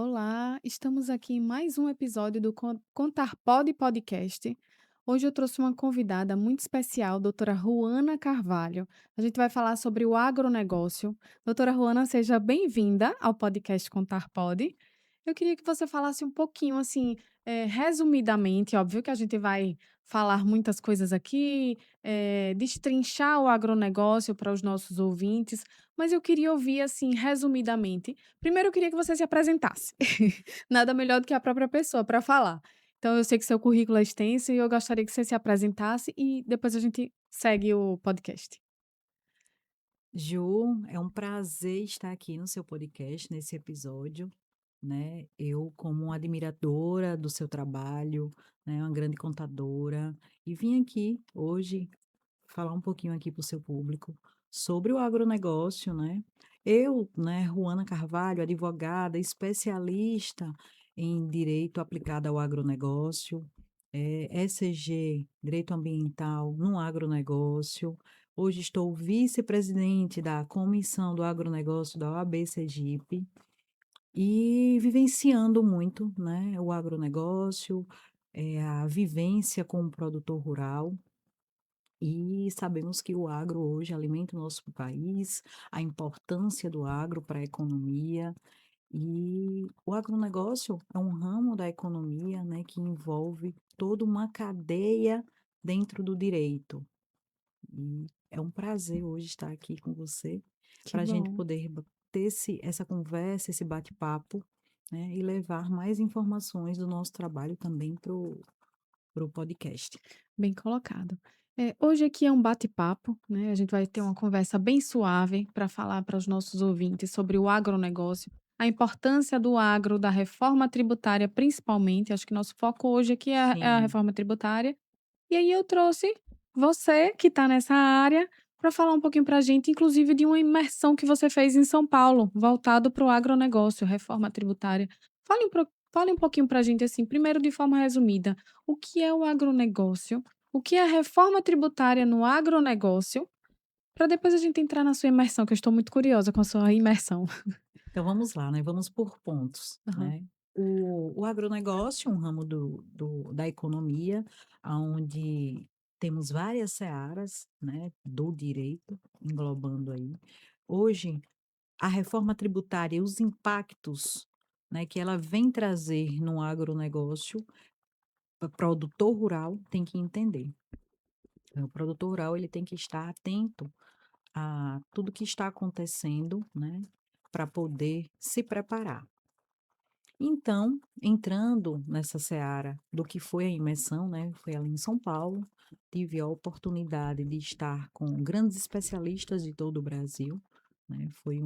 Olá, estamos aqui em mais um episódio do Contar Pod Podcast. Hoje eu trouxe uma convidada muito especial, doutora Ruana Carvalho. A gente vai falar sobre o agronegócio. Doutora Ruana, seja bem-vinda ao podcast Contar Pod. Eu queria que você falasse um pouquinho, assim, resumidamente, óbvio que a gente vai falar muitas coisas aqui, destrinchar o agronegócio para os nossos ouvintes, mas eu queria ouvir, assim, resumidamente. Primeiro eu queria que você se apresentasse. Nada melhor do que a própria pessoa para falar. Então eu sei que seu currículo é extenso e eu gostaria que você se apresentasse e depois a gente segue o podcast. Ju, é um prazer estar aqui no seu podcast, nesse episódio, né? Eu, como uma admiradora do seu trabalho, né, uma grande contadora, e vim aqui hoje falar um pouquinho aqui para o seu público sobre o agronegócio, né? Eu, né, Ruana Carvalho, advogada, especialista em direito aplicado ao agronegócio, ECG, direito ambiental no agronegócio. Hoje estou vice-presidente da Comissão do Agronegócio da OAB Sergipe e vivenciando muito, né, o agronegócio, a vivência com o produtor rural. E sabemos que o agro hoje alimenta o nosso país, a importância do agro para a economia. E o agronegócio é um ramo da economia, né, que envolve toda uma cadeia dentro do direito. E é um prazer hoje estar aqui com você, Que para a gente bom. poder ter essa conversa, esse bate-papo, né, e levar mais informações do nosso trabalho também para o podcast. Bem colocado. Hoje aqui é um bate-papo, né? A gente vai ter uma conversa bem suave para falar para os nossos ouvintes sobre o agronegócio, a importância do agro, da reforma tributária, principalmente. Acho que nosso foco hoje aqui é a Sim, reforma tributária. E aí eu trouxe você, que está nessa área, para falar um pouquinho para a gente, inclusive de uma imersão que você fez em São Paulo, voltado para o agronegócio, reforma tributária. Fale um pouquinho para a gente, assim, primeiro de forma resumida, o que é o agronegócio, o que é a reforma tributária no agronegócio, para depois a gente entrar na sua imersão, que eu estou muito curiosa com a sua imersão. então vamos lá, né, vamos por pontos, Aham. né. O agronegócio é um ramo da economia, aonde temos várias searas, né, do direito, englobando aí. Hoje, a reforma tributária e os impactos, né, que ela vem trazer no agronegócio, o produtor rural tem que entender. O produtor rural, ele tem que estar atento a tudo que está acontecendo, né, para poder se preparar. Então, entrando nessa seara do que foi a imersão, né, foi ali em São Paulo, tive a oportunidade de estar com grandes especialistas de todo o Brasil, né, foi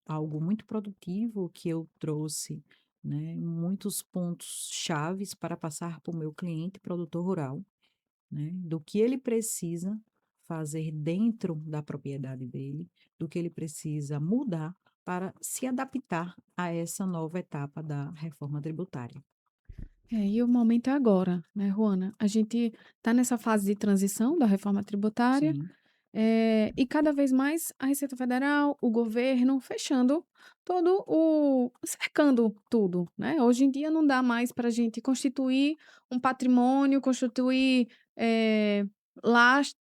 algo muito produtivo que eu trouxe, né, muitos pontos chaves para passar para o meu cliente produtor rural, né, do que ele precisa fazer dentro da propriedade dele, do que ele precisa mudar para se adaptar a essa nova etapa da reforma tributária. E o momento é agora, né, Ruana? A gente está nessa fase de transição da reforma tributária. Sim, E cada vez mais a Receita Federal, o governo fechando todo o cercando tudo, né. Hoje em dia não dá mais para a gente constituir um patrimônio, constituir,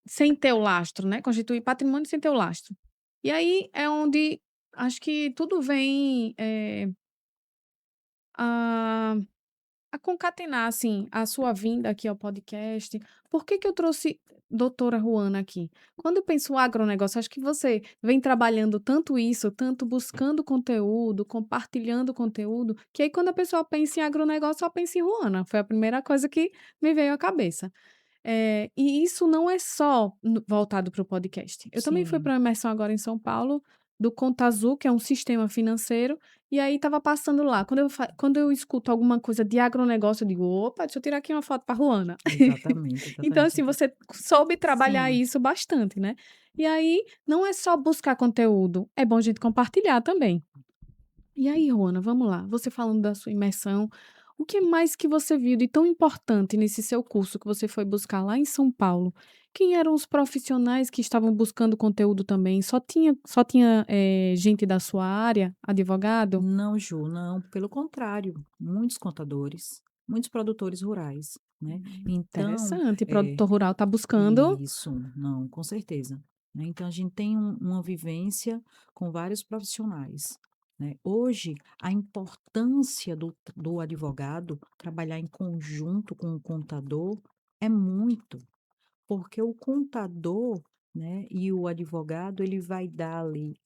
sem ter o lastro, né, constituir patrimônio sem ter o lastro. E aí é onde acho que tudo vem, a concatenar, assim, a sua vinda aqui ao podcast. Por que que eu trouxe doutora Ruana aqui? Quando eu penso agronegócio, acho que você vem trabalhando tanto isso, tanto buscando conteúdo, compartilhando conteúdo, que aí quando a pessoa pensa em agronegócio, só pensa em Ruana. Foi a primeira coisa que me veio à cabeça. E isso não é só voltado para o podcast. Eu também fui sim. para uma imersão agora em São Paulo, do Conta Azul, que é um sistema financeiro, e aí estava passando lá. Quando eu escuto alguma coisa de agronegócio, eu digo: "Opa, deixa eu tirar aqui uma foto para Ruana". Exatamente, Então, exatamente. assim, você soube trabalhar Sim, isso bastante, né. E aí, não é só buscar conteúdo, é bom a gente compartilhar também. E aí, Ruana, vamos lá, você falando da sua imersão, O que mais que você viu de tão importante nesse seu curso que você foi buscar lá em São Paulo? Quem eram os profissionais que estavam buscando conteúdo também? Só tinha, gente da sua área, advogado? Não, Ju, não, pelo contrário, muitos contadores, muitos produtores rurais, né. Então, Interessante, é produtor rural está buscando. isso, não, com certeza, né. Então a gente tem uma vivência com vários profissionais, né. Hoje, a importância do advogado trabalhar em conjunto com o contador é muito. Porque o contador, né, e o advogado, ele vai dar ali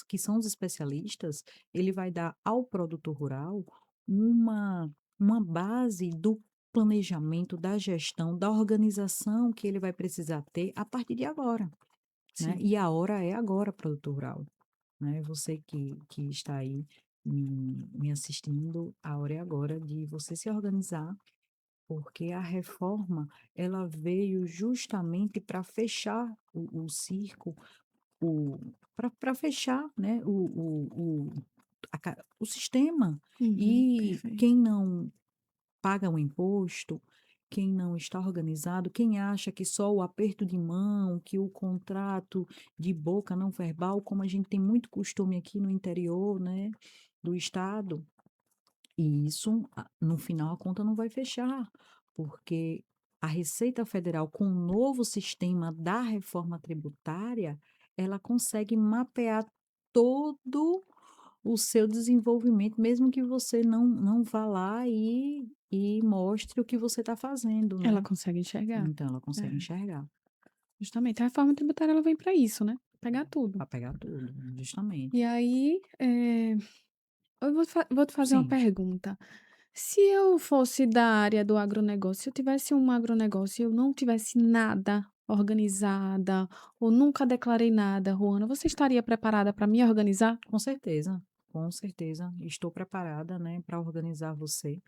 que são os especialistas, ele vai dar ao produtor rural uma uma base do planejamento, da gestão, da organização que ele vai precisar ter a partir de agora, né. Sim, E a hora é agora, produtor rural, né. Você que está aí me assistindo, a hora é agora de você se organizar porque a reforma, ela veio justamente para fechar o circo, para fechar, né, o sistema. uhum, E quem perfeito. não paga o imposto, quem não está organizado, quem acha que só o aperto de mão, que o contrato de boca não verbal, como a gente tem muito costume aqui no interior, né, do estado, e isso, no final, a conta não vai fechar, porque a Receita Federal, com o novo sistema da reforma tributária, ela consegue mapear todo o seu desenvolvimento, mesmo que você não vá lá e mostre o que você está fazendo, Ela né. consegue enxergar. Então ela consegue É, enxergar, justamente. A reforma tributária ela vem para isso, né, pegar tudo. para pegar tudo, justamente. E aí, eu vou te fazer uma Sim. pergunta. Se eu fosse da área do agronegócio, se eu tivesse um agronegócio e eu não tivesse nada organizada, ou nunca declarei nada, Ruana, você estaria preparada para me organizar? Com certeza, estou preparada, né, para organizar você,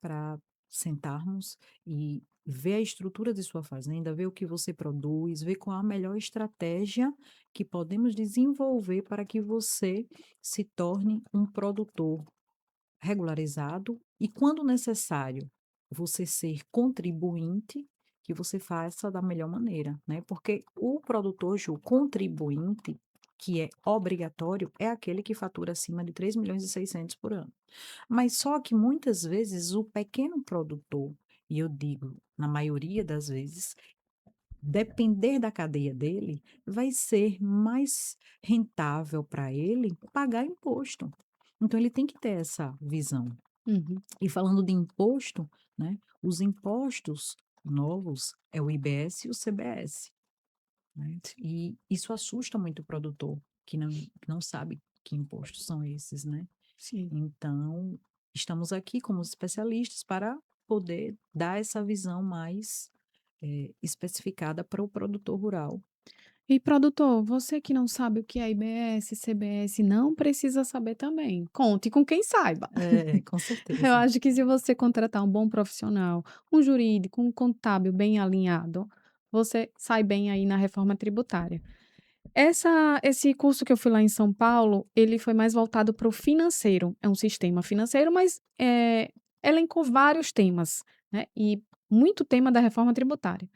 para sentarmos e ver a estrutura de sua fazenda, ver o que você produz, ver qual a melhor estratégia que podemos desenvolver para que você se torne um produtor regularizado e, quando necessário, você ser contribuinte, que você faça da melhor maneira, né? Porque o produtor, Ju, contribuinte, que é obrigatório, é aquele que fatura acima de 3.600.000 por ano. Mas só que muitas vezes o pequeno produtor, e eu digo, na maioria das vezes, depender da cadeia dele, vai ser mais rentável para ele pagar imposto. Então ele tem que ter essa visão. Uhum, E falando de imposto, né, os impostos novos é o IBS e o CBS, né, sim, e isso assusta muito o produtor, que não sabe que impostos são esses, né. sim. Então, estamos aqui como especialistas para poder dar essa visão mais, especificada para o produtor rural. E produtor, você que não sabe o que é IBS, CBS, não precisa saber também. Conte com quem saiba. É, com Eu certeza. acho que se você contratar um bom profissional, um jurídico, um contábil bem alinhado, você sai bem aí na reforma tributária. Esse curso que eu fui lá em São Paulo, ele foi mais voltado para o financeiro. É um sistema financeiro, mas elencou vários temas, né? E muito tema da reforma tributária.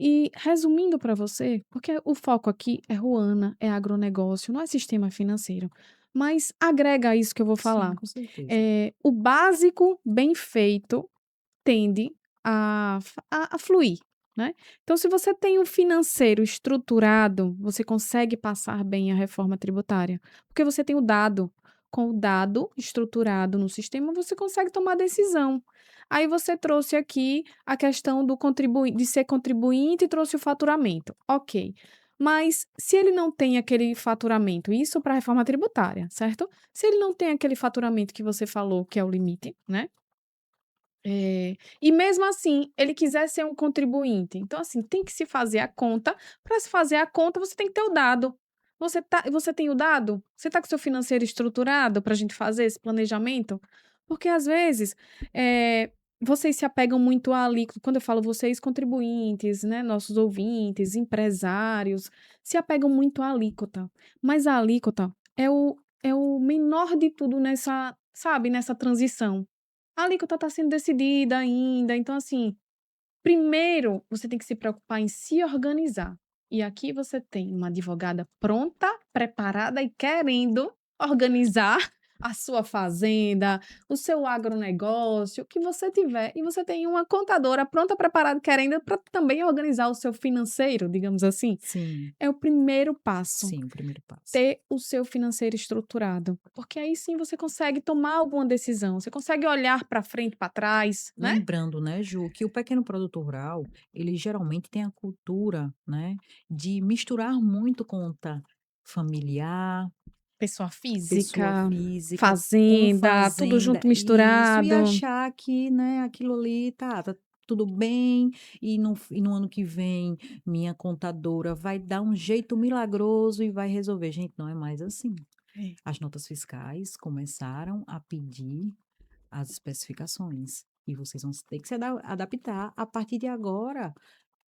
E resumindo para você, porque o foco aqui é Ruana, é agronegócio, não é sistema financeiro, mas agrega a isso que eu vou Sim, falar. com certeza. O básico bem feito tende a fluir, né. Então se você tem um financeiro estruturado, você consegue passar bem a reforma tributária, porque você tem o dado. Com o dado estruturado no sistema, você consegue tomar decisão. Aí você trouxe aqui a questão do contribui de ser contribuinte e trouxe o faturamento, ok. Mas se ele não tem aquele faturamento, isso para a reforma tributária, certo? Se ele não tem aquele faturamento que você falou que é o limite, né, e mesmo assim, ele quiser ser um contribuinte, então assim, tem que se fazer a conta, para se fazer a conta você tem que ter o dado. Você tem o dado? Você tá com o seu financeiro estruturado para a gente fazer esse planejamento? Porque às vezes, vocês se apegam muito à alíquota quando eu falo vocês contribuintes, né, nossos ouvintes, empresários, se apegam muito à alíquota, mas a alíquota é o menor de tudo nessa, sabe, nessa transição. a alíquota está sendo decidida ainda. Então, assim, primeiro você tem que se preocupar em se organizar. E aqui você tem uma advogada pronta, preparada e querendo organizar a sua fazenda, o seu agronegócio, o que você tiver. E você tem uma contadora pronta, preparada, querendo para também organizar o seu financeiro, digamos assim. Sim, É o primeiro passo, sim, o primeiro passo. ter o seu financeiro estruturado, porque aí sim você consegue tomar alguma decisão, você consegue olhar para frente, para trás, né? Lembrando, né, Ju, que o pequeno produtor rural, ele geralmente tem a cultura, né, de misturar muito conta familiar, Pessoa pessoa física, física, com fazenda, tudo fazenda, junto isso, e misturado. achar que, né, aquilo ali tá tudo bem, e no ano que vem minha contadora vai dar um jeito milagroso e vai resolver. Gente, não é mais assim. É, As notas fiscais começaram a pedir as especificações. E vocês vão ter que se adaptar a partir de agora.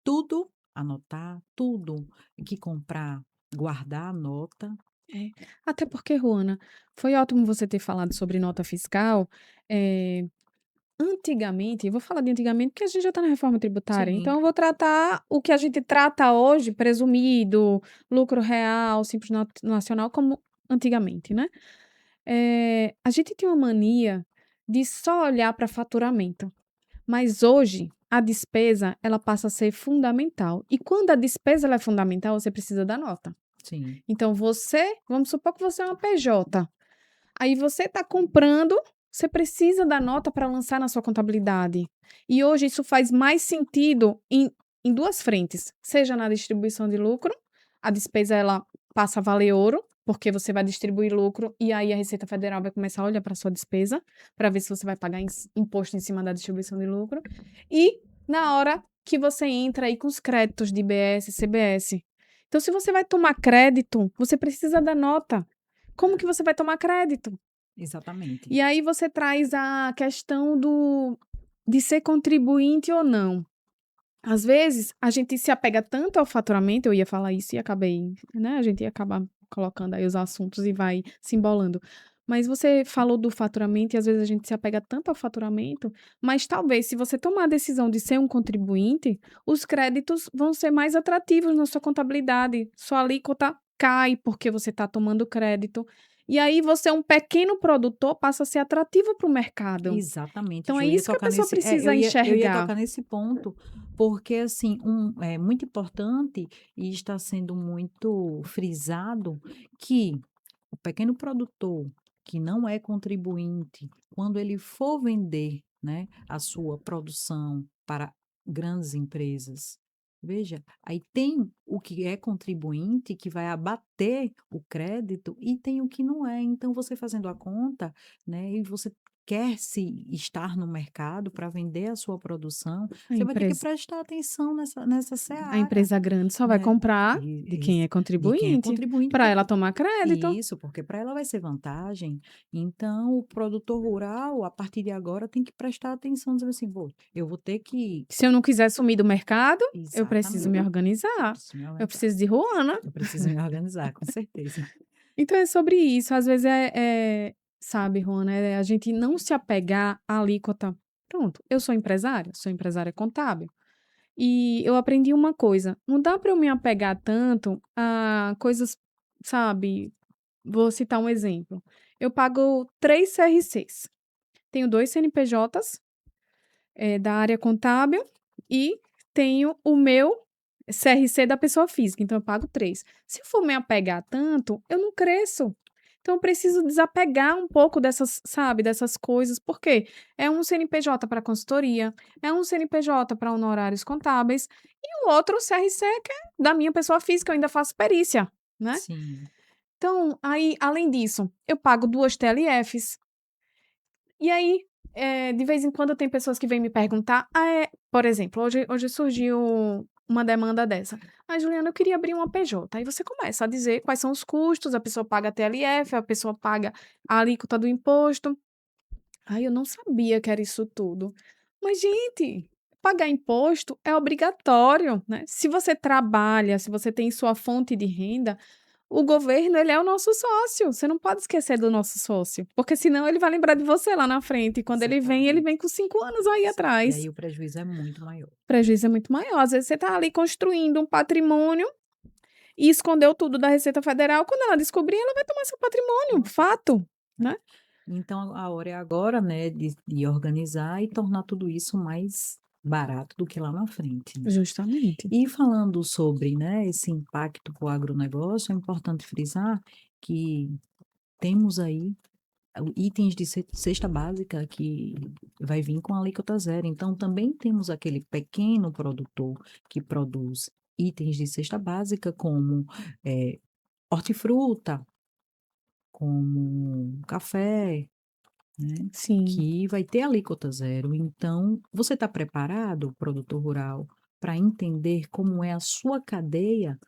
Tudo, anotar, tudo que comprar, guardar a nota. é. Até porque, Ruana, foi ótimo você ter falado sobre nota fiscal. eh, Antigamente, eu vou falar de antigamente porque a gente já está na reforma tributária, Sim, então eu vou tratar o que a gente trata hoje, presumido, lucro real, simples nacional, como antigamente, né? A gente tinha uma mania de só olhar para faturamento. Mas hoje, a despesa, ela passa a ser fundamental. E quando a despesa ela é fundamental, você precisa da nota. sim, Então, vamos supor que você é uma PJ. Aí você está comprando, você precisa da nota para lançar na sua contabilidade. E hoje isso faz mais sentido em duas frentes, seja na distribuição de lucro, a despesa ela passa a valer ouro, porque você vai distribuir lucro e aí a Receita Federal vai começar a olhar para sua despesa para ver se você vai pagar imposto em cima da distribuição de lucro. E na hora que você entra aí com os créditos de IBS, CBS. Então, se você vai tomar crédito, você precisa da nota. Como que você vai tomar crédito? exatamente. E aí você traz a questão de ser contribuinte ou não. Às vezes, a gente se apega tanto ao faturamento, eu ia falar isso e acabei, né? A gente ia acabar colocando aí os assuntos e vai se embolando. Mas você falou do faturamento e às vezes a gente se apega tanto ao faturamento, mas talvez se você tomar a decisão de ser um contribuinte, os créditos vão ser mais atrativos na sua contabilidade. Sua alíquota cai porque você está tomando crédito. E aí você, um pequeno produtor, passa a ser atrativo para o mercado. Exatamente, Então é Ju, eu ia isso que a tocar pessoa nesse, precisa eu ia enxergar. tocar nesse ponto, porque assim, é muito importante e está sendo muito frisado que o pequeno produtor que não é contribuinte, quando ele for vender, né, a sua produção para grandes empresas, veja, aí tem o que é contribuinte que vai abater o crédito e tem o que não é. Então, você fazendo a conta, né, e você quer se estar no mercado para vender a sua produção, A você vai ter que empresa prestar atenção nessa A seara, empresa grande só vai né? comprar de quem é De quem é contribuinte, contribuinte, para ela porque tomar crédito. isso, porque para ela vai ser vantagem. Então, o produtor rural, a partir de agora, tem que prestar atenção, dizer assim, pô, eu vou ter que. Se eu não quiser sumir do mercado, eu preciso me Exatamente. Eu organizar. preciso me Eu organizar. preciso de Ruana. Eu preciso me organizar, com certeza. Então é sobre isso. Às vezes sabe, Ruana, é a gente não se apegar à alíquota. Pronto, eu sou empresária contábil. E eu aprendi uma coisa: não dá para eu me apegar tanto a coisas, sabe? Vou citar um exemplo. Eu pago 3 CRCs. Tenho 2 CNPJs, da área contábil e tenho o meu CRC da pessoa física, então eu pago 3. Se eu for me apegar tanto, eu não cresço. Então eu preciso desapegar um pouco dessas, sabe, dessas coisas, porque é um CNPJ para consultoria, é um CNPJ para honorários contábeis e o outro CRC que é da minha pessoa física, eu ainda faço perícia, né? Sim, Então, aí, além disso, eu pago 2 TLFs. E aí, de vez em quando tem pessoas que vêm me perguntar, por exemplo, hoje surgiu uma demanda dessa. Juliana, eu queria abrir uma PJ. Aí você começa a dizer quais são os custos, a pessoa paga a TLF, a pessoa paga a alíquota do imposto. Eu não sabia que era isso tudo. Mas, gente, pagar imposto é obrigatório, né? Se você trabalha, se você tem sua fonte de renda, o governo, ele é o nosso sócio, você não pode esquecer do nosso sócio, porque senão ele vai lembrar de você lá na frente, e quando ele Exatamente. vem com 5 anos aí Sim. E atrás. aí o prejuízo é muito maior. O prejuízo é muito maior, às vezes você tá ali construindo um patrimônio e escondeu tudo da Receita Federal, quando ela descobrir, ela vai tomar seu patrimônio, Nossa. fato, É. né. Então a hora é agora, né, de organizar e tornar tudo isso mais barato do que lá na frente, né. Justamente. E falando sobre, né, esse impacto para o agronegócio, é importante frisar que temos aí itens de cesta básica que vai vir com alíquota zero. Então, também temos aquele pequeno produtor que produz itens de cesta básica, como hortifruta, como café, né, Sim. que vai ter alíquota zero. Então, você está preparado, produtor rural, para entender como é a sua cadeia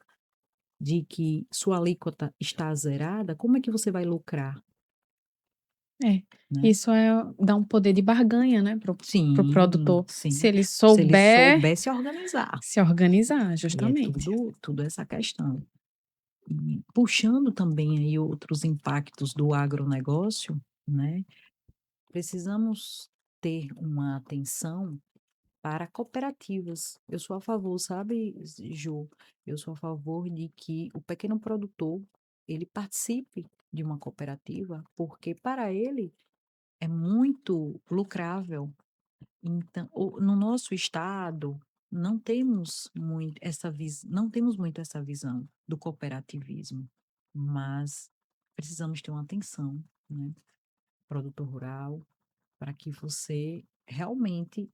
de que sua alíquota está zerada? Como é que você vai lucrar, É, né? isso dá um poder de barganha, né, pro Sim, produtor, se sim. ele Se ele souber souber se organizar. se organizar, E é justamente. tudo essa questão. E puxando também aí outros impactos do agronegócio, né, precisamos ter uma atenção para cooperativas. Eu sou a favor, sabe, Ju, eu sou a favor de que o pequeno produtor, ele participe de uma cooperativa, porque para ele é muito lucrável. Então, no nosso estado, não temos muito essa visão do cooperativismo, mas precisamos ter uma atenção, né, produtor rural, para que você realmente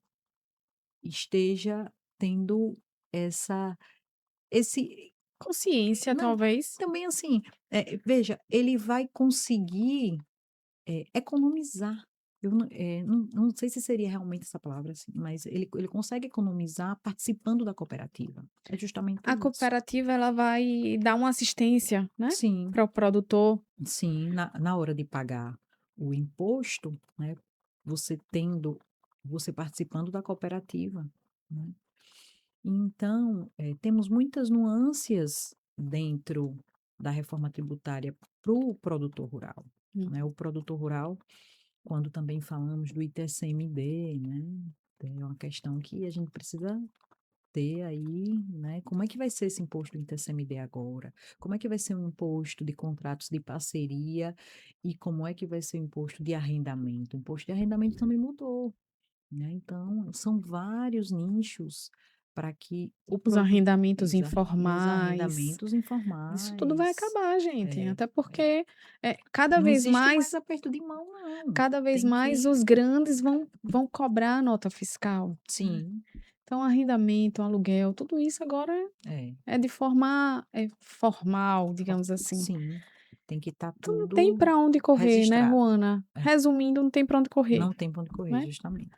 esteja tendo essa esse Consciência, não, talvez. também assim, veja, ele vai conseguir economizar. Eu não sei se seria realmente essa palavra, assim, mas ele consegue economizar participando da cooperativa. É justamente A isso. cooperativa, ela vai dar uma assistência, né, Sim, para o produtor. sim, na hora de pagar o imposto, né, você tendo você participando da cooperativa, né. Então, temos muitas nuances dentro da reforma tributária para o produtor rural, Hum. né. O produtor rural, quando também falamos do ITCMD, né, é uma questão que a gente precisa ter aí, né, como é que vai ser esse imposto do ITCMD agora? Como é que vai ser o imposto de contratos de parceria e como é que vai ser o imposto de arrendamento? O imposto de arrendamento também mudou, né, então são vários nichos para que o Os produto arrendamentos os informais, arrendamentos isso tudo vai informais. acabar, gente, É, até é. porque, Não existe mais aperto de mão não, cada vez tem mais que os grandes vão cobrar a nota fiscal, né. sim, Então arrendamento, aluguel, tudo isso agora é, é de forma, formal, for digamos assim. sim, tem que estar Então não tem tudo para onde correr, né, registrado. Ruana? É, Resumindo, não tem para onde correr, não tem pra onde correr, né. justamente.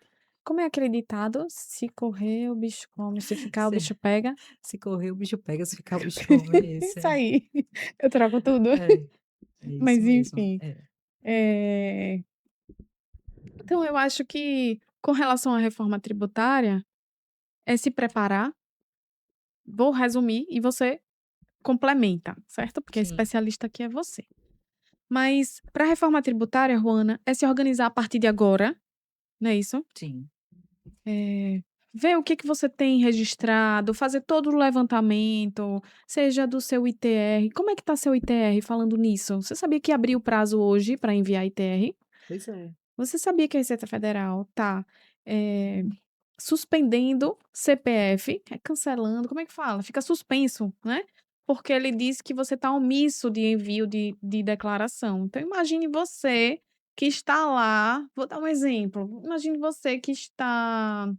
Como é aquele ditado: "Se correr, o bicho come, se ficar, o Se bicho pega". se correr o bicho pega, se ficar o bicho come, esse Isso aí, eu troco tudo. é isso Mas mesmo, enfim, é. eh, então eu acho que com relação à reforma tributária, é se preparar, vou resumir e você complementa, certo? Porque a Sim, especialista aqui é você. Mas para a reforma tributária, Ruana, é se organizar a partir de agora, não é isso? sim, Ver o que que você tem registrado, fazer todo o levantamento, seja do seu ITR. Como é que tá seu ITR falando nisso? Você sabia que abriu o prazo hoje para enviar ITR? pois é. Você sabia que a Receita Federal tá, eh, suspendendo CPF, cancelando, como é que fala? Fica suspenso, né, porque ele disse que você tá omisso de envio de declaração. Então imagine você que está lá, vou dar um exemplo, imagine você que está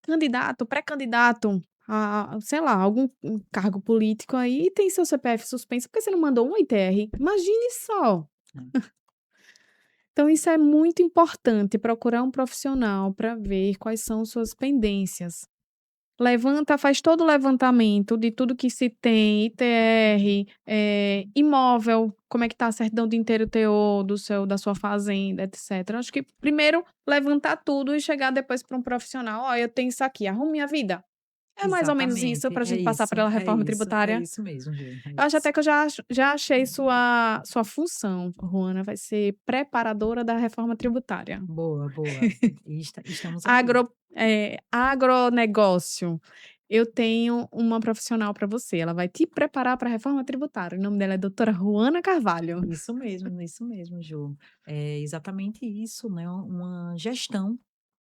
candidato, pré-candidato a sei lá, algum cargo político aí e tem seu CPF suspenso porque você não mandou um ITR. Imagine só. É. Então isso é muito importante, procurar um profissional para ver quais são suas pendências. Levanta, faz todo o levantamento de tudo que se tem, ITR, imóvel, como é que tá a certidão de inteiro teor da sua fazenda, etcétera. Acho que primeiro levantar tudo e chegar depois para um profissional: "Ó, eu tenho isso aqui, arrume minha vida". É mais ou menos isso Exatamente, para a gente passar pela reforma é tributária. isso mesmo, Ju, é Eu acho isso. até que eu já achei sua função, Ruana, vai ser preparadora da reforma tributária. Boa, boa. E estamos aí. Agronegócio, eu tenho uma profissional para você, ela vai te preparar para a reforma tributária, o nome dela é doutora Ruana Carvalho. Isso mesmo, Ju. É exatamente isso, né, uma gestão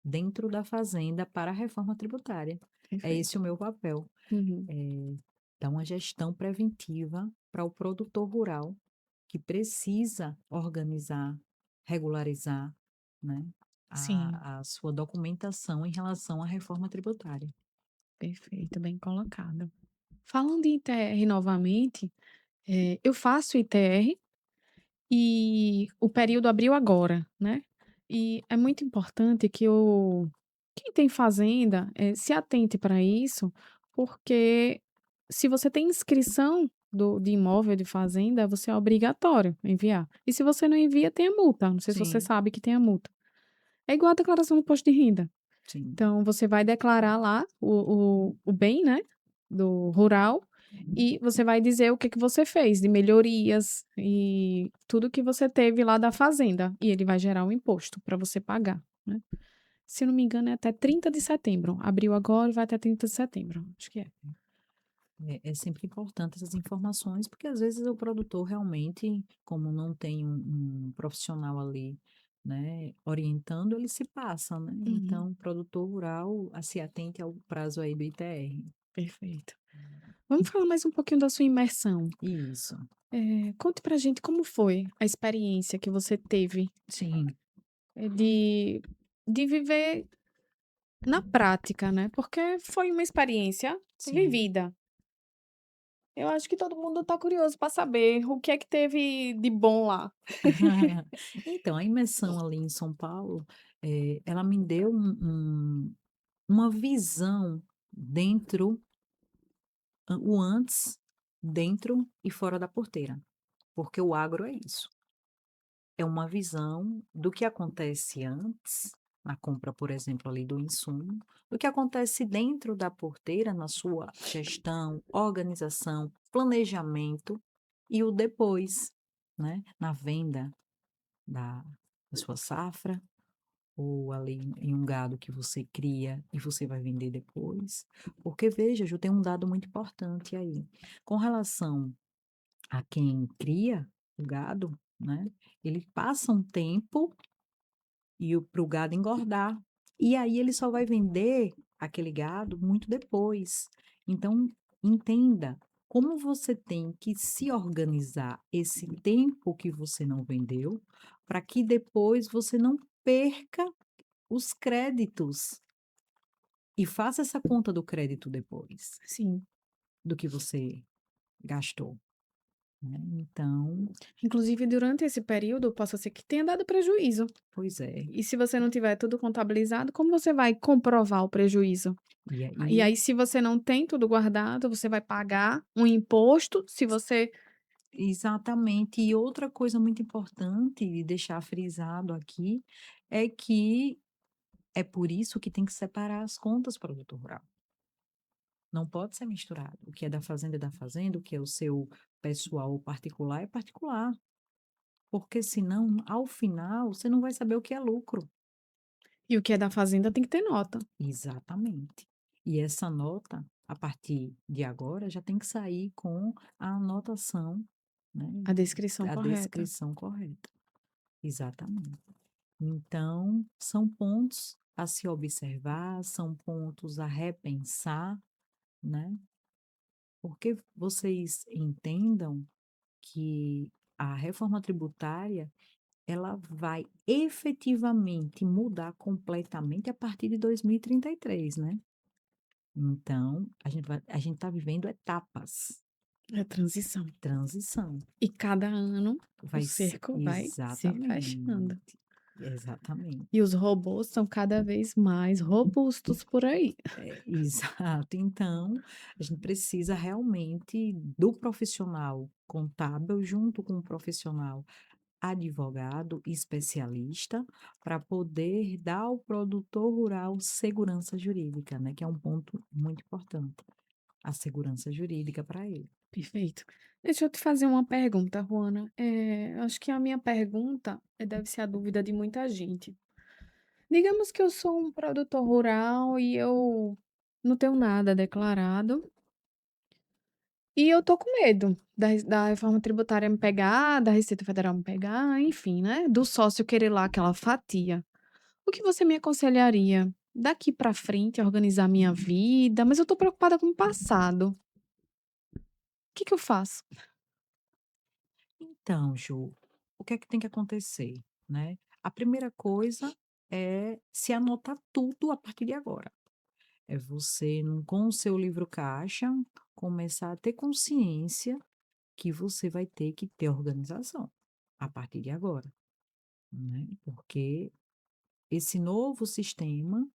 dentro da fazenda para a reforma tributária. É esse Perfeito. o meu papel, Uhum. dar uma gestão preventiva para o produtor rural que precisa organizar, regularizar, né, Sim, a sua documentação em relação à reforma tributária. perfeito, bem colocado. Falando em ITR novamente, eu faço ITR e o período abriu agora, né. E é muito importante que o quem tem fazenda, se atente para isso, porque se você tem inscrição de imóvel de fazenda, você é obrigatório enviar. E se você não envia, tem a multa, não sei se você Sim, sabe que tem a multa. É igual a declaração do imposto de renda. sim. Então você vai declarar lá o bem, né, do rural, e você vai dizer o que que você fez de melhorias e tudo que você teve lá da fazenda, e ele vai gerar um imposto para você pagar, né. Se eu não me engano é até 30 de setembro, abriu agora e vai até 30 de setembro, acho que é. É sempre importante essas informações, porque às vezes o produtor realmente, como não tem um profissional ali, né, orientando, ele se passa, né? Uhum, Então, o produtor rural se atente ao prazo aí do ITR. perfeito. Vamos falar mais um pouquinho da sua imersão. Isso, Conte pra gente como foi a experiência que você teve, sim. eh, de de viver na prática, né, porque foi uma experiência Sim. vivida. Eu acho que todo mundo tá curioso para saber o que é que teve de bom lá. Então, a imersão ali em São Paulo, ela me deu uma visão dentro, o antes, dentro e fora da porteira, porque o agro é isso. É uma visão do que acontece antes, na compra, por exemplo, ali do insumo, do que acontece dentro da porteira, na sua gestão, organização, planejamento, e o depois, né, na venda da da sua safra, ou ali em um gado que você cria e você vai vender depois. Porque veja, Ju, tem um dado muito importante aí. Com relação a quem cria o gado, né, ele passa um tempo e para o gado engordar. E aí ele só vai vender aquele gado muito depois. Então, entenda como você tem que se organizar esse tempo que você não vendeu, para que depois você não perca os créditos e faça essa conta do crédito depois, Sim. do que você gastou, né. Então, Inclusive durante esse período, possa ser que tenha dado prejuízo. pois é. E se você não tiver tudo contabilizado, como você vai comprovar o prejuízo? E E aí aí, se você não tem tudo guardado, você vai pagar um imposto, se você exatamente. E outra coisa muito importante de deixar frisado aqui, é que é por isso que tem que separar as contas produtor rural. Não pode ser misturado. O que é da fazenda, o que é o seu pessoal particular é particular. Porque senão, ao final, você não vai saber o que é lucro. e o que é da fazenda tem que ter nota. Exatamente. E essa nota, a partir de agora, já tem que sair com a anotação, né, A descrição a correta. descrição correta. Exatamente. Então, são pontos a se observar, são pontos a repensar, né, porque vocês entendam que a reforma tributária, ela vai efetivamente mudar completamente a partir de 2033, né. Então, a gente está vivendo etapas, É transição. transição. E cada ano o Vai se cerco vai se fechando. exatamente, exatamente. E os robôs estão cada vez mais robustos por aí. Exato. Então, a gente precisa realmente do profissional contábil junto com o profissional advogado especialista para poder dar ao produtor rural segurança jurídica, né, que é um ponto muito importante, a segurança jurídica para ele. Perfeito. Deixa eu te fazer uma pergunta, Juana. Acho que a minha pergunta deve ser a dúvida de muita gente. Digamos que eu sou um produtor rural e eu não tenho nada declarado e eu tô com medo da reforma tributária me pegar, da Receita Federal me pegar, enfim, né? Do sócio querer lá aquela fatia. O que você me aconselharia daqui pra frente a organizar minha vida? Mas eu tô preocupada com o passado. O que que eu faço? Então, Ju, o que é que tem que acontecer, né? A primeira coisa é se anotar tudo a partir de agora. É você, com o seu livro caixa, começar a ter consciência que você vai ter que ter organização a partir de agora, né? Porque esse novo sistema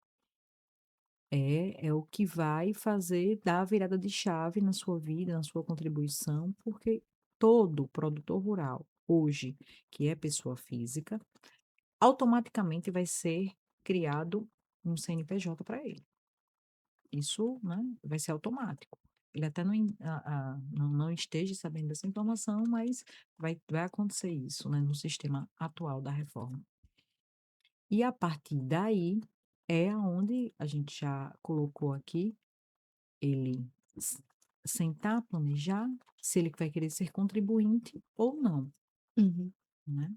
é o que vai fazer dar a virada de chave na sua vida, na sua contribuição, porque todo produtor rural, hoje, que é pessoa física, automaticamente vai ser criado um CNPJ para ele. Isso, né, vai ser automático. Ele até não esteja sabendo dessa informação, mas vai acontecer isso, né, no sistema atual da reforma. E a partir daí, é aonde a gente já colocou aqui, ele s sentar, planejar se ele vai querer ser contribuinte ou não, Uhum. né.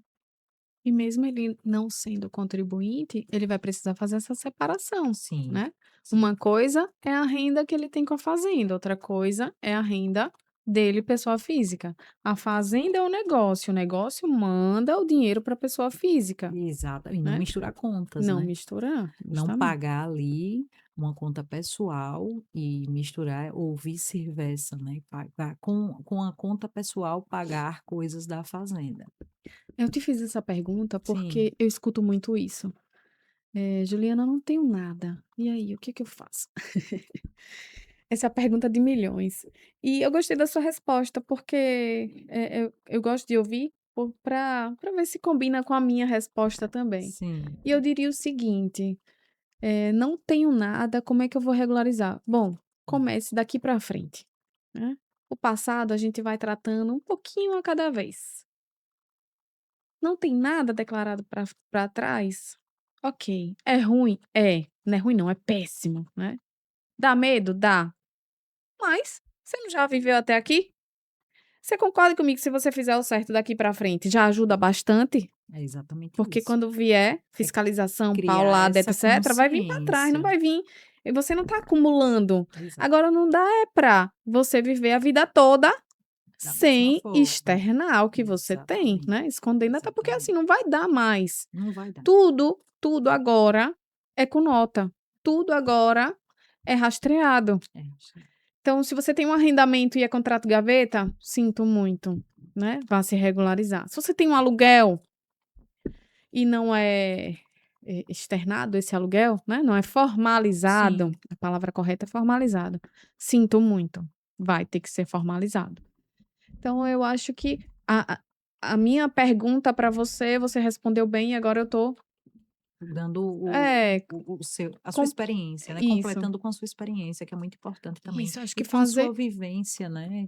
E mesmo ele não sendo contribuinte, ele vai precisar fazer essa separação, Sim, né. sim. Uma coisa é a renda que ele tem com a fazenda, outra coisa é a renda dele, pessoa física. A fazenda é o negócio manda o dinheiro para a pessoa física, Exato, e não né. misturar contas, Não né. misturar, Não justamente. pagar ali uma conta pessoal e misturar ou vice-versa, né, pagar com a conta pessoal pagar coisas da fazenda. Eu te fiz essa pergunta Sim, porque eu escuto muito isso. "Juliana, não tenho nada, e aí, o que que eu faço?" Essa é a pergunta de milhões. E eu gostei da sua resposta, porque, eu gosto de ouvir para ver se combina com a minha resposta também. sim, E eu diria o seguinte: "Não tenho nada, como é que eu vou regularizar?" Bom, hum, comece daqui para frente, né. O passado a gente vai tratando um pouquinho a cada vez. Não tem nada declarado para trás? Ok. É ruim? É. Não é ruim não, é péssimo, né. Dá medo? Dá. Mas você não já viveu até aqui? Você concorda comigo que se você fizer o certo daqui para frente já ajuda bastante? é exatamente Porque isso. quando vier É fiscalização, criar paulada, essa etcétera, vai vir para trás, não consciência. vai vir e você não tá acumulando. Exato, Agora não dá é pra você viver a vida toda da mesma sem forma. externar o que você tem, Exatamente, né, escondendo, até porque assim exatamente. não vai dar mais. Não vai dar. Tudo agora é com nota, tudo agora é rastreado. É, sim. Então, se você tem um arrendamento e é contrato gaveta, sinto muito, né, vá se regularizar. Se você tem um aluguel e não é, externado esse aluguel, né, não é formalizado, Sim, a palavra correta é formalizado, sinto muito, vai ter que ser formalizado. Então eu acho que a minha pergunta para você, você respondeu bem e agora eu tô dando é, o seu a sua com experiência, né, isso, completando com a sua experiência, que é muito importante também, isso, acho e que com a sua fazer vivência, né,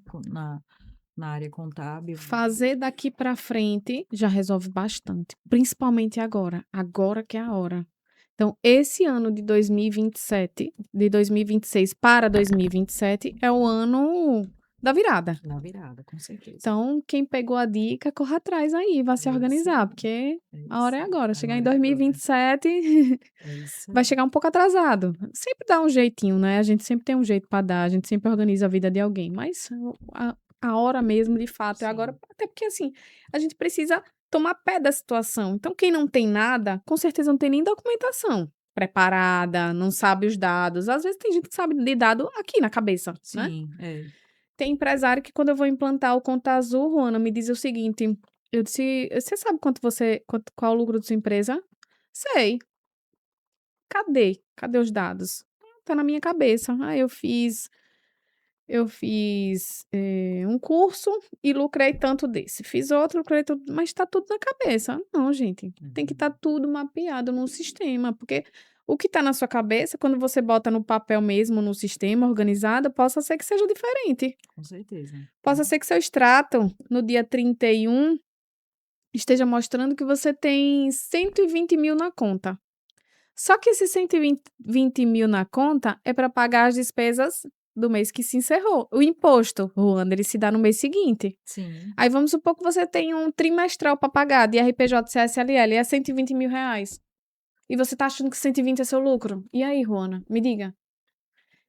na área contábil. Fazer daqui pra frente já resolve bastante, principalmente agora, agora que é a hora. Então, esse ano de 2027, de 2026 para 2027 é o ano da virada. Na virada, com certeza. Então, quem pegou a dica, corra atrás aí, vá É se isso organizar, aí, porque é a hora isso é aí. agora. Chegar em Agora é agora. 2027 É isso vai aí. chegar um pouco atrasado. Sempre dá um jeitinho, né? A gente sempre tem um jeito para dar, a gente sempre organiza a vida de alguém, mas a hora mesmo, de fato, é agora, Sim, até porque, assim, a gente precisa tomar pé da situação. Então, quem não tem nada, com certeza não tem nem documentação preparada, não sabe os dados. Às vezes tem gente que sabe de dado aqui na cabeça, né? sim, é. Tem empresário que quando eu vou implantar o Conta Azul, Juana, me diz o seguinte, eu disse: "Você sabe qual é o lucro da sua empresa?" "Sei." "Cadê? Cadê os dados?" "Tá na minha cabeça." Aí eu fiz eu fiz, um curso e lucrei tanto desse, fiz outro, lucrei tanto, mas está tudo na cabeça. Não, gente, tem que estar Uhum. tudo mapeado num sistema, porque o que está na sua cabeça, quando você bota no papel mesmo, no sistema organizado, possa ser que seja diferente. Com certeza, Possa né. ser que seu extrato, no dia 31, esteja mostrando que você tem 120.000 na conta. Só que esses 120.000 na conta é para pagar as despesas do mês que se encerrou. O imposto, Ruanda, ele se dá no mês seguinte. Sim, Aí vamos supor que você tem um trimestral para pagar de RPJ, CSLL, e é 120.000 reais. E você tá achando que 120 é seu lucro. E aí, Ruana, me diga.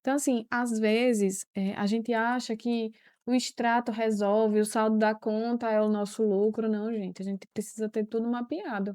Então, assim, às vezes, a gente acha que o extrato resolve, o saldo da conta é o nosso lucro. Não, gente, a gente precisa ter tudo mapeado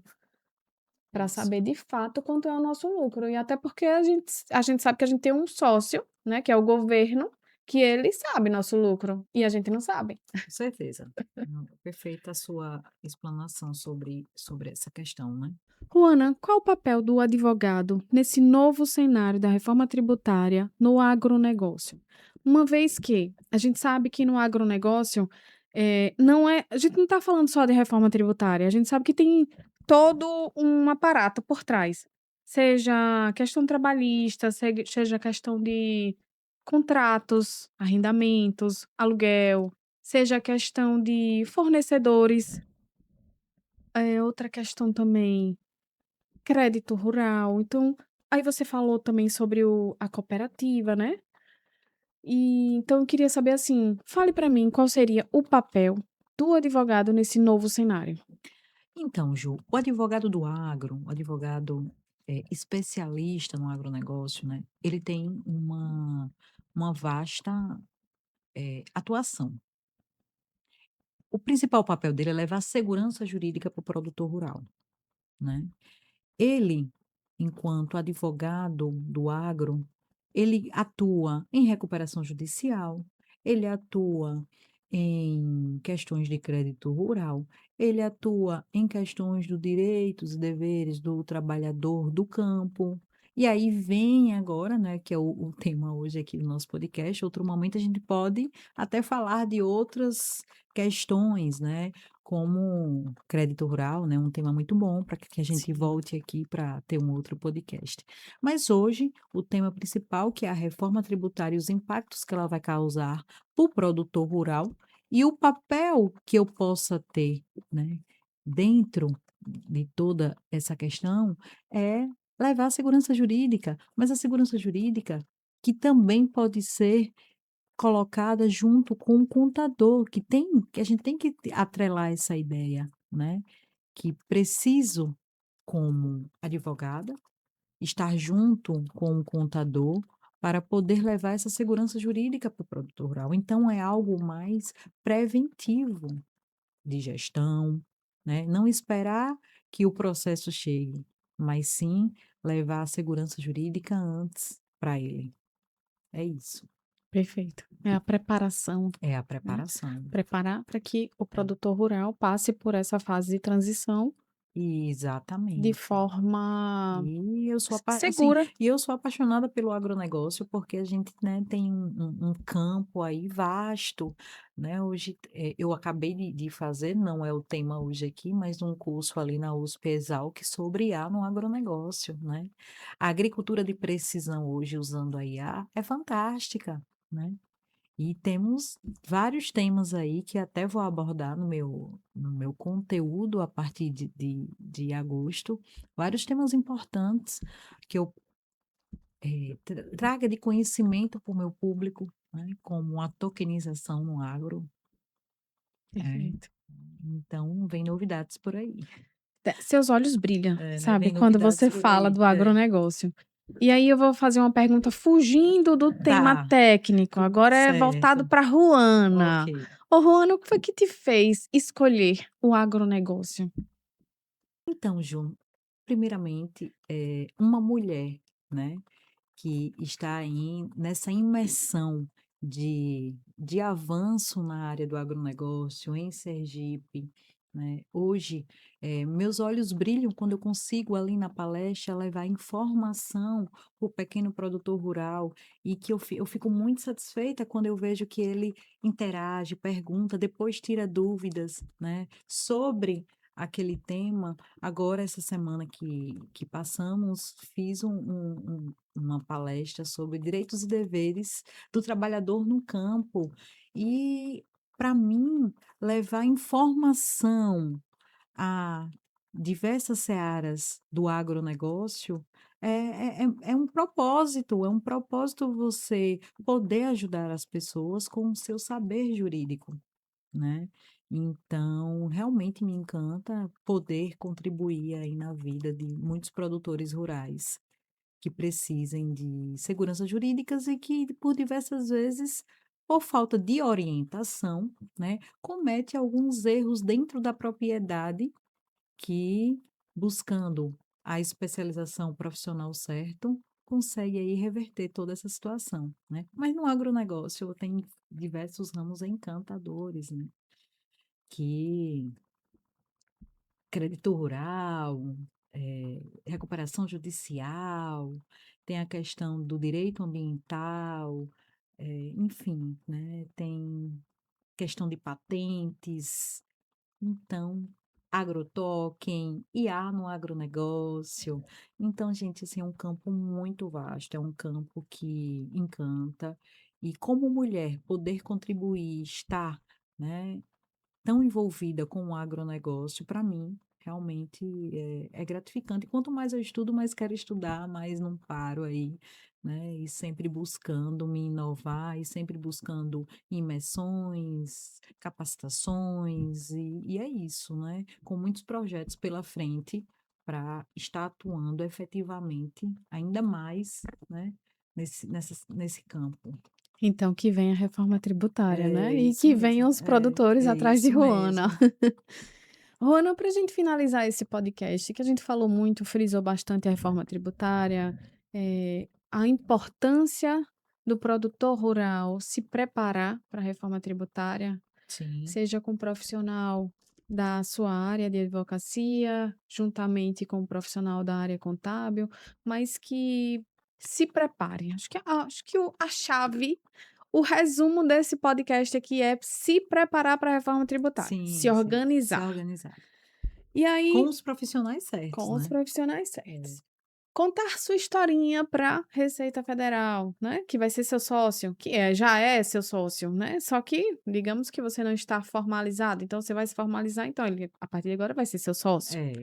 para isso. saber de fato quanto é o nosso lucro. E até porque a gente sabe que a gente tem um sócio, né, que é o governo, que ele sabe nosso lucro e a gente não sabe. Com certeza. Não, perfeita a sua explanação sobre essa questão, né. Juana, qual o papel do advogado nesse novo cenário da reforma tributária no agronegócio? Uma vez que a gente sabe que no agronegócio, não é, a gente não está falando só de reforma tributária, a gente sabe que tem todo um aparato por trás, seja questão trabalhista, seja questão de contratos, arrendamentos, aluguel, seja questão de fornecedores, outra questão também. Crédito rural, então, aí você falou também sobre a cooperativa, né. E então eu queria saber, assim, fale para mim qual seria o papel do advogado nesse novo cenário. Então, Ju, o advogado do agro, o advogado, especialista no agronegócio, né, ele tem uma vasta, atuação. O principal papel dele é levar segurança jurídica para o produtor rural, né. Ele, enquanto advogado do agro, ele atua em recuperação judicial, ele atua em questões de crédito rural, ele atua em questões do direitos e deveres do trabalhador do campo. E aí vem agora, né, que é o tema hoje aqui do nosso podcast, outro momento a gente pode até falar de outras questões, né, como crédito rural, né, um tema muito bom para que a gente Sim. volte aqui para ter um outro podcast. Mas hoje, o tema principal, que é a reforma tributária e os impactos que ela vai causar para o produtor rural e o papel que eu possa ter, né, dentro de toda essa questão, é levar a segurança jurídica, mas a segurança jurídica que também pode ser colocada junto com o contador, que a gente tem que atrelar essa ideia, né, que preciso, como advogada, estar junto com o contador para poder levar essa segurança jurídica para o produtor rural. Então é algo mais preventivo de gestão, né, não esperar que o processo chegue, mas sim levar a segurança jurídica antes para ele. É isso, Perfeito. É a preparação, é a né, preparação. preparar para que o É. produtor rural passe por essa fase de transição de Exatamente. forma E eu sou segura. eu sou apaixonada pelo agronegócio, porque a gente, né, tem um campo aí vasto, né, hoje, eu acabei de fazer, não é o tema hoje aqui, mas um curso ali na USP Exalc sobre IA no agronegócio, né. A agricultura de precisão hoje usando a IA é fantástica, né. E temos vários temas aí que até vou abordar no meu conteúdo a partir de agosto, vários temas importantes que eu, traga de conhecimento para o meu público, né, como a tokenização no agro, né, Perfeito. então vem novidades por aí. Seus olhos brilham, É, né, sabe, vem quando novidades você por fala aí. do É. agronegócio. E aí eu vou fazer uma pergunta fugindo do tema Tá, técnico, tudo agora é voltado certo. para Ruana. Ok. Ô Ruana, o que foi que te fez escolher o agronegócio? Então, Ju, primeiramente, uma mulher, né, que está aí nessa imersão de avanço na área do agronegócio em Sergipe, né. Hoje, meus olhos brilham quando eu consigo ali na palestra levar informação para o pequeno produtor rural e que eu fico muito satisfeita quando eu vejo que ele interage, pergunta, depois tira dúvidas, né, sobre aquele tema. Agora essa semana que passamos, fiz uma palestra sobre direitos e deveres do trabalhador no campo. E, para mim, levar informação a diversas searas do agronegócio é um propósito você poder ajudar as pessoas com o seu saber jurídico, né. Então, realmente me encanta poder contribuir aí na vida de muitos produtores rurais que precisem de segurança jurídicas e que, por diversas vezes, por falta de orientação, né, comete alguns erros dentro da propriedade que, buscando a especialização profissional certo, consegue aí reverter toda essa situação, né. Mas no agronegócio tem diversos ramos encantadores, né, que crédito rural, recuperação judicial, tem a questão do direito ambiental, enfim, né, tem questão de patentes, então, agrotoken, IA no agronegócio. Então, gente, assim, é um campo muito vasto, é um campo que encanta. E como mulher, poder contribuir, estar, né, tão envolvida com o agronegócio, para mim, realmente é gratificante. Quanto mais eu estudo, mais quero estudar, mais não paro aí, né, e sempre buscando me inovar e sempre buscando imersões, capacitações, e é isso, né, com muitos projetos pela frente para estar atuando efetivamente ainda mais, né, nesse campo. Então que vem a reforma tributária, É né, e isso que venham mesmo, os produtores é atrás de isso Ruana. mesmo. Ruana, para a gente finalizar esse podcast, que a gente falou muito, frisou bastante a reforma tributária, a importância do produtor rural se preparar para a reforma tributária, Sim. seja com um profissional da sua área de advocacia, juntamente com um profissional da área contábil, mas que se preparem. A chave, o resumo desse podcast aqui é se preparar para a reforma tributária, se Sim, sim. Se organizar. organizar. E Com aí, os profissionais certos, com os né. profissionais É. certos. Contar sua historinha para Receita Federal, né, que vai ser seu sócio, já é seu sócio, né, só que digamos que você não está formalizado, então você vai se formalizar, então ele a partir de agora vai ser seu sócio. É.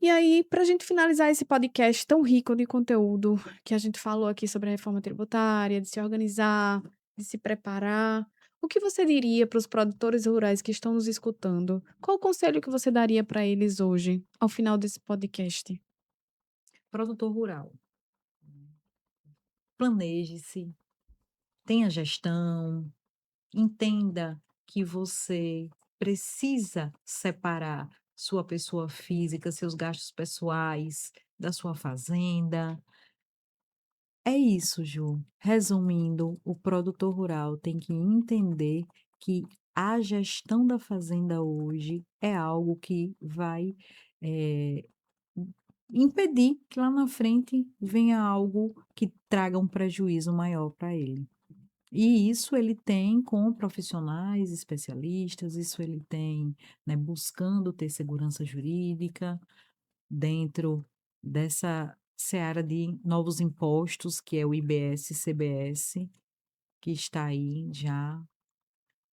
E aí, para a gente finalizar esse podcast tão rico de conteúdo, que a gente falou aqui sobre a reforma tributária, de se organizar, de se preparar, o que você diria para os produtores rurais que estão nos escutando? Qual o conselho que você daria para eles hoje, ao final desse podcast? Produtor rural, planeje-se, tenha gestão, entenda que você precisa separar sua pessoa física, seus gastos pessoais da sua fazenda. É isso, Ju. Resumindo, o produtor rural tem que entender que a gestão da fazenda hoje é algo que vai, eh, impedir que lá na frente venha algo que traga um prejuízo maior para ele. E isso ele tem com profissionais especialistas, isso ele tem, né, buscando ter segurança jurídica dentro dessa seara de novos impostos, que é o IBS e CBS, que está aí já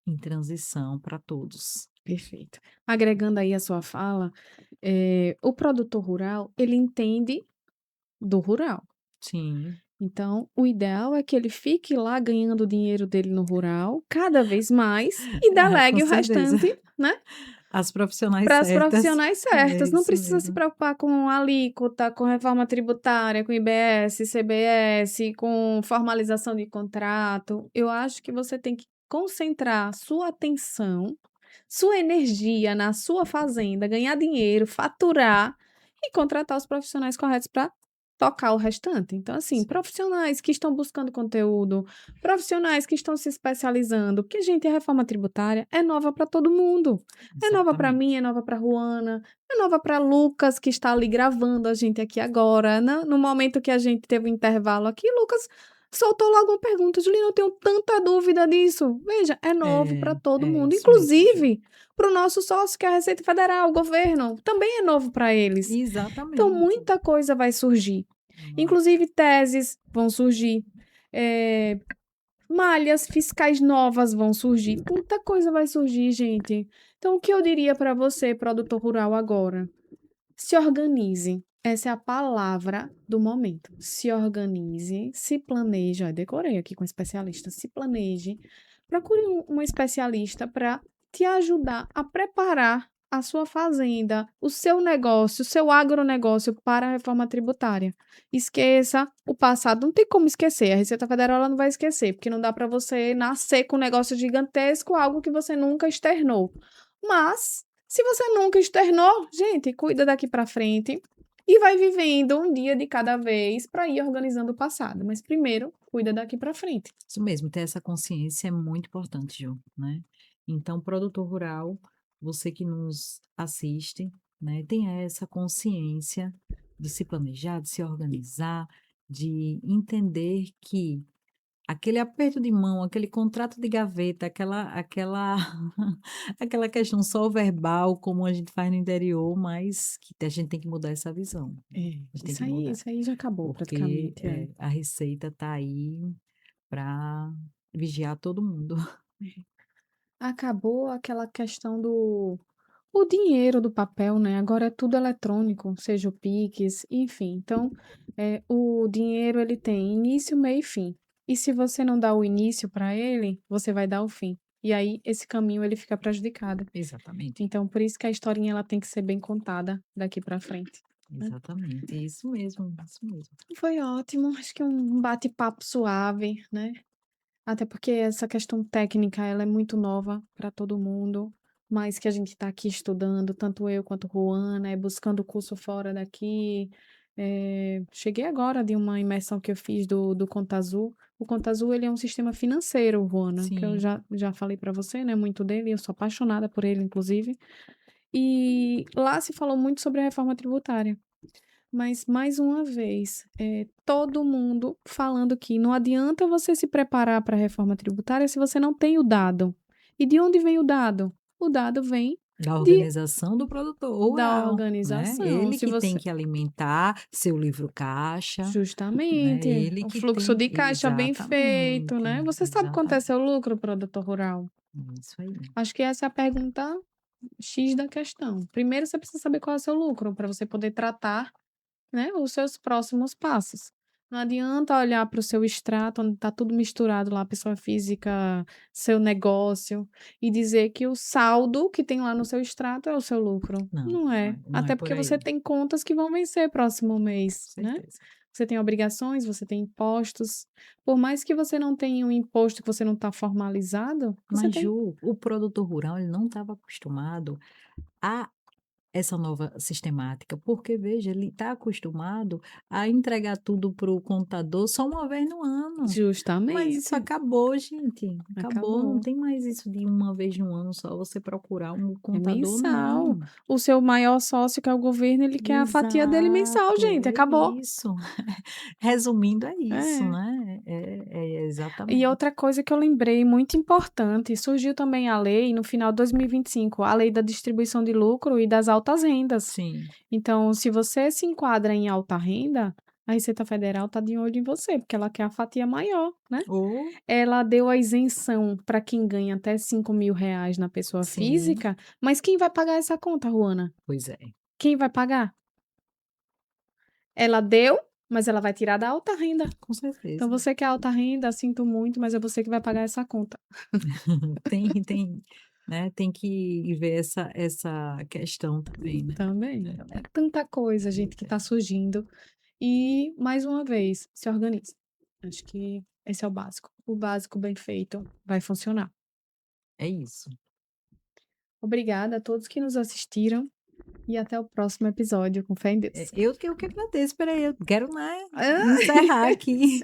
em transição para todos. Perfeito. Agregando aí a sua fala, o produtor rural, ele entende do rural. Sim, Então, o ideal é que ele fique lá ganhando o dinheiro dele no rural, cada vez mais, e com delegue o certeza. restante, né, As profissionais para as certas. profissionais É certas. Não isso precisa se mesmo. preocupar com alíquota, com reforma tributária, com IBS, CBS, com formalização de contrato. Eu acho que você tem que concentrar sua atenção, sua energia na sua fazenda, ganhar dinheiro, faturar e contratar os profissionais corretos para tocar o restante. Então, assim, Sim, profissionais que estão buscando conteúdo, profissionais que estão se especializando, porque, gente, a reforma tributária é nova para todo mundo. É nova para mim, exatamente. é nova para Ruana, é nova para Lucas, que está ali gravando a gente aqui agora, né? No momento que a gente teve um intervalo aqui, Lucas soltou logo uma pergunta: Juliana, eu tenho tanta dúvida disso. Veja, é novo para todo É mundo, isso mesmo, Ju. inclusive para o nosso sócio, que é a Receita Federal, o governo, também é novo para eles. Então, Exatamente. muita coisa vai surgir. Não, Inclusive, teses vão surgir, eh, malhas fiscais novas vão surgir, muita coisa vai surgir, gente. Então, o que eu diria para você, produtor rural, agora? Se organize. Essa é a palavra do momento. Se organize, se planeje. Ó, decorei aqui com especialista. Se planeje. Procure um especialista para te ajudar a preparar a sua fazenda, o seu negócio, o seu agronegócio para a reforma tributária. Esqueça o passado. Não tem como esquecer. A Receita Federal ela não vai esquecer, porque não dá para você nascer com um negócio gigantesco, algo que você nunca externou. Mas se você nunca externou, gente, cuida daqui para frente e vai vivendo um dia de cada vez para ir organizando o passado. Mas primeiro, cuida daqui para frente. isso mesmo, ter essa consciência é muito importante, Ju, né. Então, produtor rural, você que nos assiste, né, tenha essa consciência de se planejar, de se organizar, de entender que aquele aperto de mão, aquele contrato de gaveta, aquela aquela questão só verbal, como a gente faz no interior, mas que a gente tem que mudar essa visão, né, É, a gente tem que mudar, isso aí já acabou porque, praticamente, é. a receita tá aí para vigiar todo mundo. Acabou aquela questão do o dinheiro do papel, né? Agora é tudo eletrônico, seja o Pix, enfim. Então, o dinheiro ele tem início, meio e fim. E se você não dá o início para ele, você vai dar o fim. E aí esse caminho ele fica prejudicado. Exatamente, Então, por isso que a historinha ela tem que ser bem contada daqui para frente, né. exatamente, é isso mesmo, isso mesmo. Foi ótimo, acho que um bate-papo suave, né, até porque essa questão técnica ela é muito nova para todo mundo, mas que a gente está aqui estudando, tanto eu quanto Ruana, buscando curso fora daqui. Cheguei agora de uma imersão que eu fiz do Conta Azul. O Conta Azul ele é um sistema financeiro, Ruana, que eu Sim, já falei para você, né, muito dele, eu sou apaixonada por ele inclusive. E lá se falou muito sobre a reforma tributária. Mas, mais uma vez, todo mundo falando que não adianta você se preparar para a reforma tributária se você não tem o dado. E de onde vem o dado? O dado vem da de organização do produtor da rural, né, organização. ele Se que tem você que alimentar seu livro caixa, né, justamente, ele o que fluxo tem de caixa bem feito, exatamente, né. Você sabe quanto é exatamente, seu lucro, produtor rural? isso aí. Acho que essa é a pergunta X da questão. Primeiro você precisa saber qual é o seu lucro, para você poder tratar, né, os seus próximos passos. Não adianta olhar para o seu extrato, onde está tudo misturado lá, pessoa física, seu negócio, e dizer que o saldo que tem lá no seu extrato é o seu lucro. Não, Não é. não é Até por porque você aí, tem contas que vão vencer próximo com mês, né? certeza. Você tem obrigações, você tem impostos. Por mais que você não tenha um imposto que você não está formalizado, você Mas tem. Ju, o produtor rural ele não estava acostumado a essa nova sistemática, porque veja, ele está acostumado a entregar tudo para o contador só uma vez no ano. Mas isso Justamente. acabou, gente, acabou, não Acabou. tem mais isso de uma vez no ano só você procurar um É contador, mensal. não. O seu maior sócio, que é o governo, ele quer a fatia dele mensal, Exato, gente, é acabou. isso. Resumindo, é isso, É. né, é E exatamente. outra coisa que eu lembrei, muito importante, surgiu também a lei no final de 2025, a lei da distribuição de lucro e das altas rendas. Sim. Então, se você se enquadra em alta renda, a Receita Federal está de olho em você, porque ela quer a fatia maior, né? Ou Ela deu a isenção para quem ganha até R$ 5.000 na pessoa sim, física, mas quem vai pagar essa conta, Ruana? pois é, Quem vai pagar? Ela deu, mas ela vai tirar da alta renda. com Então, certeza. você que é alta renda, sinto muito, mas é você que vai pagar essa conta. Tem, né, tem que ver essa questão também, né. Também. É, É tanta coisa, gente, que está surgindo. E, mais uma vez, se organize. Acho que esse é o básico. O básico bem feito vai funcionar. é isso. Obrigada a todos que nos assistiram. E até o próximo episódio, com fé em É, Deus. eu que agradeço, espera aí, eu quero, né, Ah, encerrar aqui.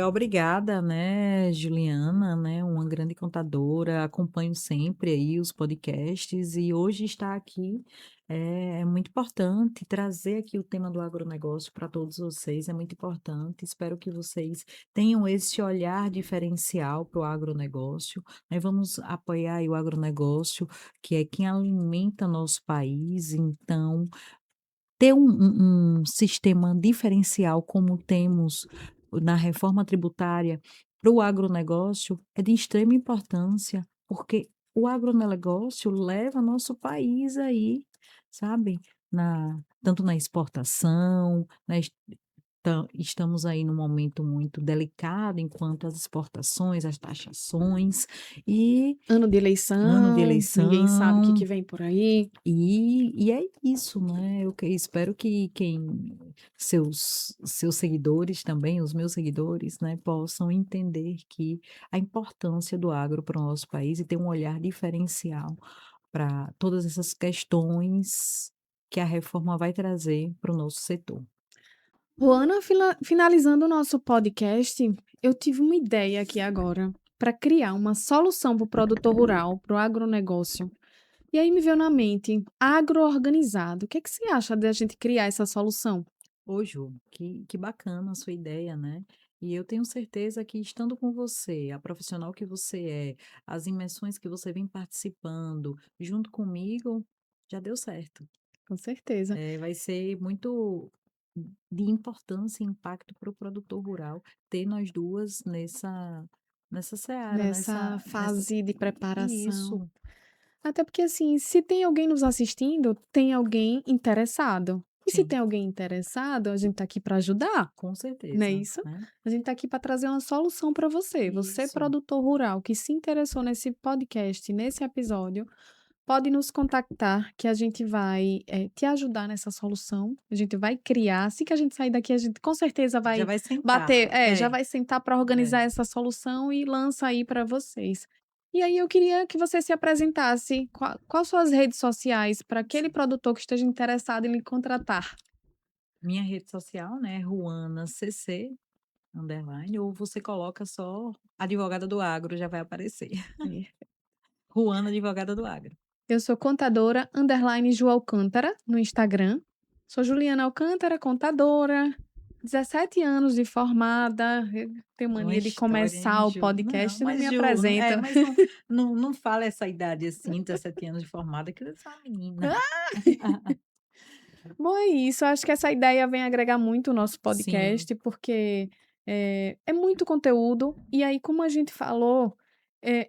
Obrigada, né, Juliana, né, uma grande contadora, acompanho sempre aí os podcasts e hoje estar aqui é muito importante, trazer aqui o tema do agronegócio para todos vocês é muito importante. Espero que vocês tenham esse olhar diferencial para o agronegócio, né, vamos apoiar aí o agronegócio, que é quem alimenta nosso país, então ter um sistema diferencial como temos na reforma tributária para o agronegócio é de extrema importância, porque o agronegócio leva nosso país aí, sabe, tanto na exportação, estamos aí num momento muito delicado enquanto as exportações, as taxações e ano de ano de eleição, ninguém sabe o que eleição. que vem por aí. E é isso, né, espero que seus seguidores também, os meus seguidores, né, possam entender que a importância do agro para o nosso país e ter um olhar diferencial para todas essas questões que a reforma vai trazer para o nosso setor. Juana, finalizando o nosso podcast, eu tive uma ideia aqui agora para criar uma solução para o produtor rural, para o agronegócio. E aí me veio na mente, agro-organizado. O que é que você acha de a gente criar essa solução? Ô Ju, que bacana a sua ideia, né. E eu tenho certeza que estando com você, a profissional que você é, as imersões que você vem participando junto comigo, já deu certo. Com certeza. Vai ser muito de importância e impacto para o produtor rural ter nós 2 nessa seara, Nessa nessa fase de preparação. isso, Até porque, assim, se tem alguém nos assistindo, tem alguém interessado. E se sim, tem alguém interessado, a gente tá aqui para ajudar, com não é certeza, isso? né. A gente tá aqui para trazer uma solução para você. Você, Isso, produtor rural, que se interessou nesse podcast, nesse episódio, pode nos contactar que a gente vai te ajudar nessa solução. A gente vai criar. Assim que a gente sair daqui, a gente com certeza já vai vai sentar. bater, já vai sentar para É. organizar essa solução e lança aí para vocês. E aí eu queria que você se apresentasse. Quais suas redes sociais para aquele produtor que esteja interessado em lhe contratar? Minha rede social, né, Ruana CC, underline, ou você coloca só advogada do agro, já vai aparecer. É. Ruana advogada do agro. Eu sou contadora underline Ju Alcântara no Instagram. Sou Juliana Alcântara, contadora, 17 anos de formada. Eu tenho Uma mania de história, hein, começar o Ju? Não, podcast e não me mas Ju, apresento. mas não fala essa idade assim, 17 anos de formada, que eu sou uma menina. Bom, é isso. Acho que essa ideia vem agregar muito o nosso Sim, podcast, porque é muito conteúdo. E aí, como a gente falou,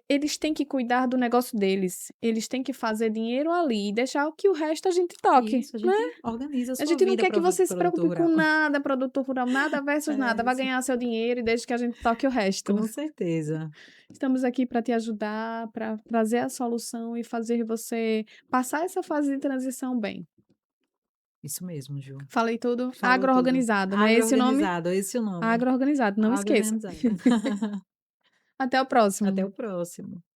eles têm que cuidar do negócio deles. Eles têm que fazer dinheiro ali e deixar que o resto a gente toque, isso, a né? gente organiza a A sua gente não vida, quer que você se produtor preocupe com rural. nada, produtor rural, nada versus nada. É, Vai sim, ganhar seu dinheiro e desde que a gente toque o resto. com certeza. Estamos aqui para te ajudar, para trazer a solução e fazer você passar essa fase de transição bem. Isso mesmo, Ju. Falei tudo? Falou tudo. Agro-organizado, não é esse o nome? Agro-organizado, esse é o nome. Agro-organizado, não esqueça. Agro-organizado. Até o Até próximo. o próximo.